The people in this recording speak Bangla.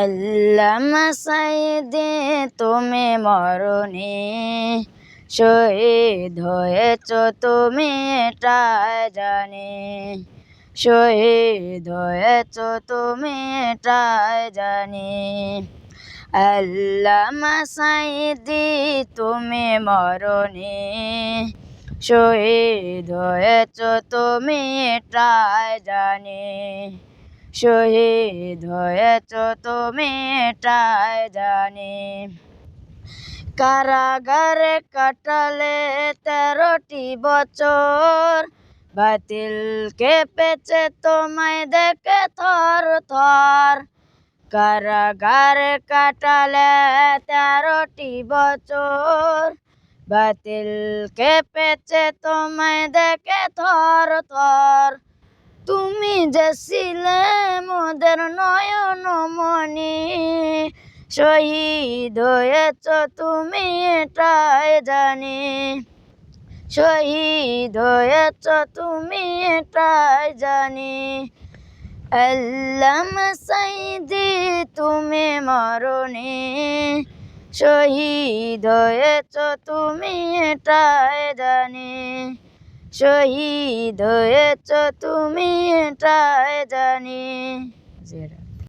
আল্লামা সাইদি তুমি মরণি, শহীদ হয়েছ তুমি এটাই জানি। শহীদ হয়েছ তুমি এটাই জানি। আল্লামা সাইদি তুমি মরণি, শহীদ হয়েছ তুমি এটাই জানি। শহীদ হয়েছ তুমি এটাই জানি। কারাগারে কাটালে 13টি বছর, বাতিল কেঁপেছে তোমায় দেখে থর থর। কারাগারে কাটালে 13টি বছর, বাতিল কেঁপেছে তোমায় দেখে থর থর। তুমি যে ছিলে মোদের নয়ন মনি, শহীদ হয়েছ তুমি এটাই জানি। শহীদ হয়েছ তুমি এটাই জানি। আল্লামা সাইদি তুমি মরণি, শহীদ হয়েছ তুমি এটাই জানি। শহীদ হয়েছ তুমি এটাই জানি।